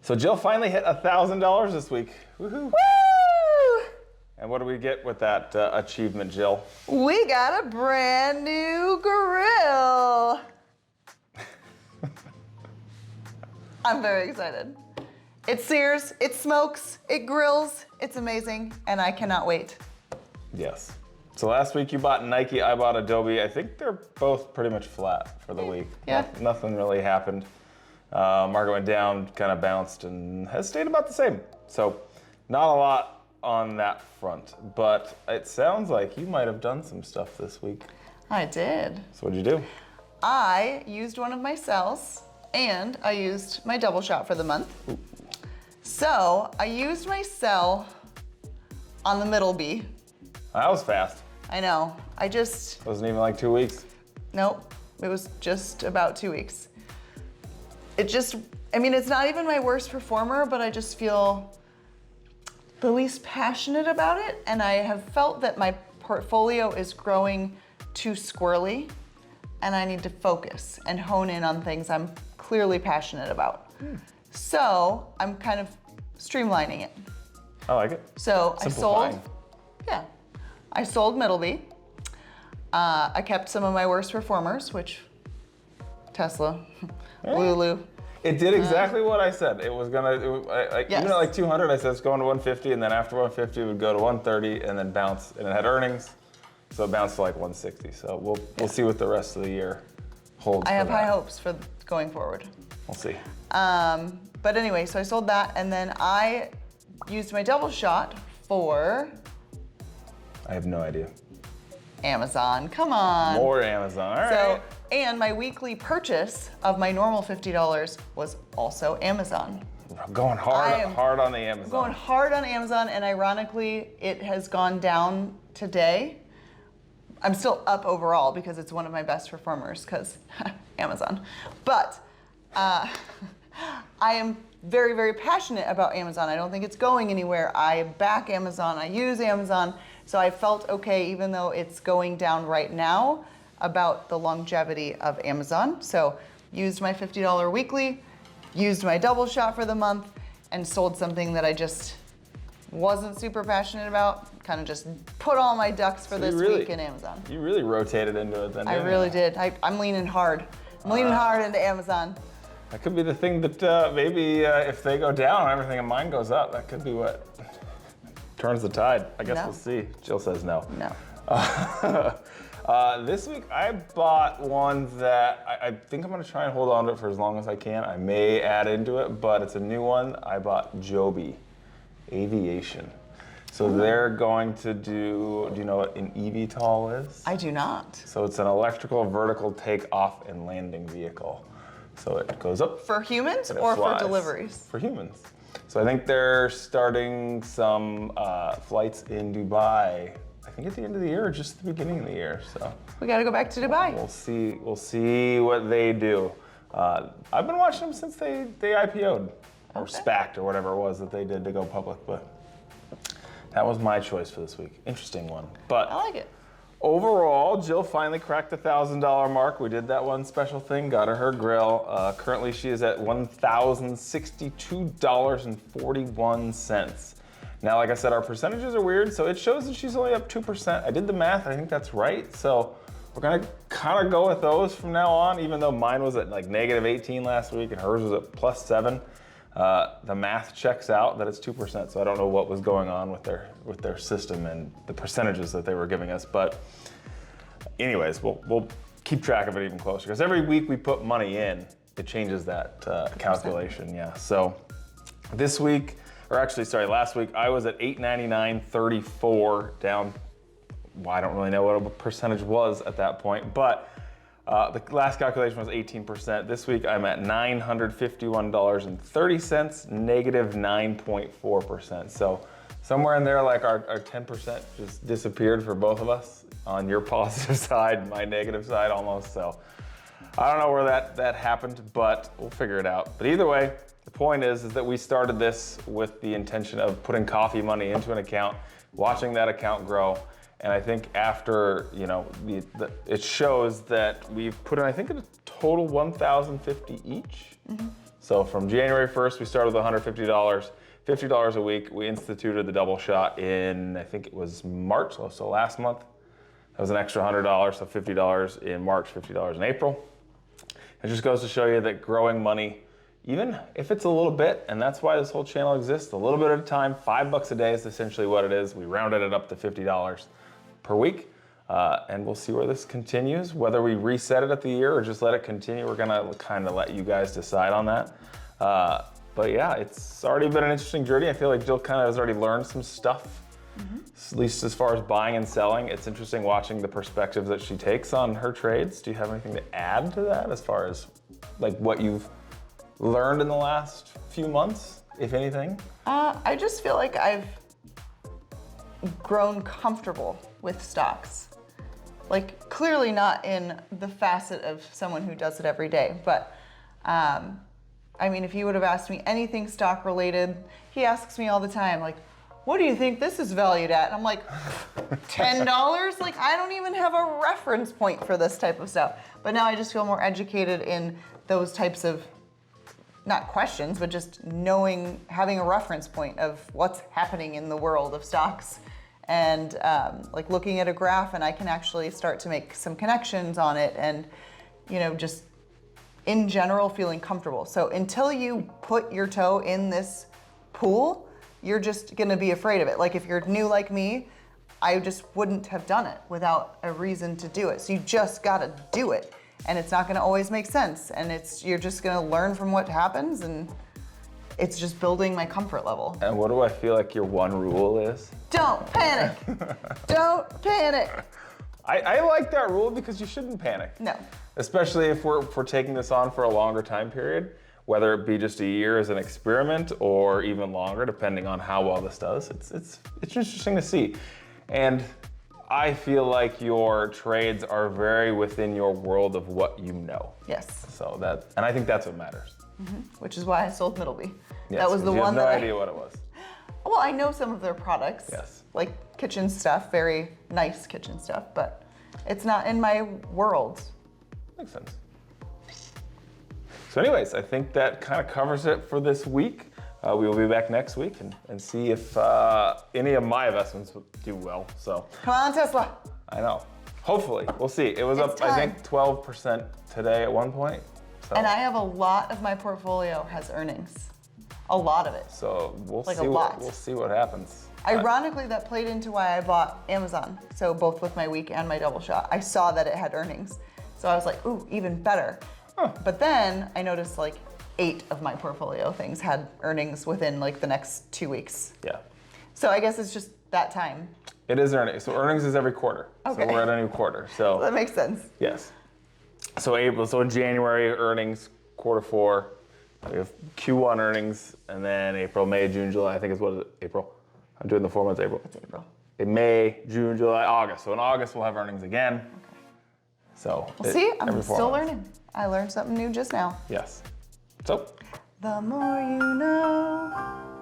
So Jill finally hit $1,000 this week. Woohoo! Woo! And what do we get with that achievement, Jill? We got a brand new grill. I'm very excited. It sears, it smokes, it grills, it's amazing, and I cannot wait. Yes. So last week you bought Nike, I bought Adobe. I think they're both pretty much flat for the week. Yeah. Nothing really happened. Market went down, kind of bounced, and has stayed about the same. So not a lot on that front, but it sounds like you might have done some stuff this week. I did. So what'd you do? I used one of my cells, and I used my double shot for the month. Ooh. So I used my cell on the Middleby. That was fast. I know. Wasn't even like 2 weeks. Nope. It was just about 2 weeks. It's not even my worst performer, but I just feel the least passionate about it. And I have felt that my portfolio is growing too squirrely, and I need to focus and hone in on things I'm clearly passionate about. So I'm kind of streamlining it. I like it. So Simplifying. I sold Middleby. I kept some of my worst performers, which Tesla, Lulu. It did exactly what I said. It was gonna, Yes. even at like 200, I said it's going to 150, and then after 150, it would go to 130, and then bounce, and it had earnings, so it bounced to like 160. So we'll see what the rest of the year holds. I have for high that. hopes for going forward. We'll see. But anyway, so I sold that, and then I used my double shot for I have no idea. Amazon. Come on. More Amazon. All right. So, and my weekly purchase of my normal $50 was also Amazon. I'm going hard on the Amazon. I'm going hard on Amazon, and ironically, it has gone down today. I'm still up overall because it's one of my best performers, because Amazon. But I am very, very passionate about Amazon. I don't think it's going anywhere. I back Amazon. I use Amazon. So I felt okay, even though it's going down right now, about the longevity of Amazon. So used my $50 weekly, used my double shot for the month, and sold something that I just wasn't super passionate about. Kind of just put all my ducks for this week in Amazon. You really rotated into it then, I didn't you? really did. I'm leaning hard. I'm leaning hard into Amazon. That could be the thing that maybe if they go down, everything in mine goes up. That could be what turns the tide. I guess No. we'll see. Jill says no. No. This week I bought one that I think I'm gonna try and hold on to it for as long as I can. I may add into it, but it's a new one. I bought Joby, Aviation. So they're going to do you know what an eVTOL is? I do not. So it's an electrical vertical takeoff and landing vehicle. So it goes up. For humans and it or flies. for deliveries? For humans. So I think they're starting some flights in Dubai. I think at the end of the year or just the beginning of the year. So We got to go back to Dubai. we'll see what they do. I've been watching them since they IPO'd or SPAC'd or whatever it was that they did to go public. But that was my choice for this week. Interesting one. But I like it. overall, Jill finally cracked the $1,000 mark. We did that one special thing, got her grill. Currently, she is at $1,062.41. Now, like I said, our percentages are weird, so it shows that she's only up 2%. I did the math, I think that's right. So we're gonna kind of go with those from now on, even though mine was at like -18 last week and hers was at +7. The math checks out that it's 2%, so I don't know what was going on with their system and the percentages that they were giving us. But anyways, we'll keep track of it even closer, because every week we put money in, it changes that calculation. Yeah. So this week, or actually, sorry, last week I was at $899.34, down. Well, I don't really know what a percentage was at that point, but the last calculation was 18%. This week I'm at $951.30, -9.4%. So somewhere in there, like our 10% just disappeared for both of us, on your positive side, my negative side almost. So I don't know where that happened, but we'll figure it out. But either way, the point is that we started this with the intention of putting coffee money into an account, watching that account grow. And I think after, it shows that we've put in, I think, a total 1,050 each. So from January 1st, we started with $150, $50 a week. We instituted the double shot in, I think it was March, so last month. That was an extra $100, so $50 in March, $50 in April. It just goes to show you that growing money, even if it's a little bit, and that's why this whole channel exists, a little bit at a time, $5 a day is essentially what it is. We rounded it up to $50 per week, and we'll see where this continues. Whether we reset it at the year or just let it continue, we're gonna kind of let you guys decide on that. But yeah, it's already been an interesting journey. I feel like Jill kind of has already learned some stuff, at least as far as buying and selling. It's interesting watching the perspectives that she takes on her trades. Do you have anything to add to that as far as like what you've learned in the last few months, if anything? I just feel like I've grown comfortable with stocks. Like clearly not in the facet of someone who does it every day, but I mean, if you would have asked me anything stock related, he asks me all the time, like, what do you think this is valued at? And I'm like, $10? Like, I don't even have a reference point for this type of stuff. But now I just feel more educated in those types of, not questions, but just knowing, having a reference point of what's happening in the world of stocks. And like looking at a graph, and I can actually start to make some connections on it, and, you know, just in general feeling comfortable. So until you put your toe in this pool, you're just gonna be afraid of it. Like if you're new like me, I just wouldn't have done it without a reason to do it. So you just gotta do it. And it's not gonna always make sense. And you're just gonna learn from what happens, and it's just building my comfort level. And what do I feel like your one rule is? Don't panic. Don't panic. I like that rule because you shouldn't panic. No. Especially if we're taking this on for a longer time period, whether it be just a year as an experiment or even longer, depending on how well this does. It's interesting to see. And I feel like your trades are very within your world of what you know. Yes. So and I think that's what matters. Which is why I sold Middleby. Yes, That was the you one have no that idea what it was. Well, I know some of their products. Yes. Like kitchen stuff, very nice kitchen stuff, but it's not in my world. Makes sense. So anyways, I think that kind of covers it for this week. We will be back next week and see if any of my investments do well. So Come on, Tesla. I know. Hopefully, we'll see. It was up, I think, 12% today at one point. So. And I have a lot of my portfolio has earnings. A lot of it. So we'll Like see. a lot. We'll see what happens. Ironically, that played into why I bought Amazon. So both with my week and my double shot, I saw that it had earnings. So I was like, ooh, even better. Huh. But then I noticed like 8 of my portfolio things had earnings within like the next 2 weeks. Yeah. So I guess it's just that time. It is earnings. So earnings is every quarter. Okay. So we're at a new quarter. So That makes sense. yes. So in January earnings, quarter 4. We have Q1 earnings, and then April, May, June, July. I think it's what is it? April. I'm doing the 4 months April. It's April. In May, June, July, August. So in August we'll have earnings again. Okay. So Well, see, I'm every 4 still months. learning. I learned something new just now. Yes. So The more you know.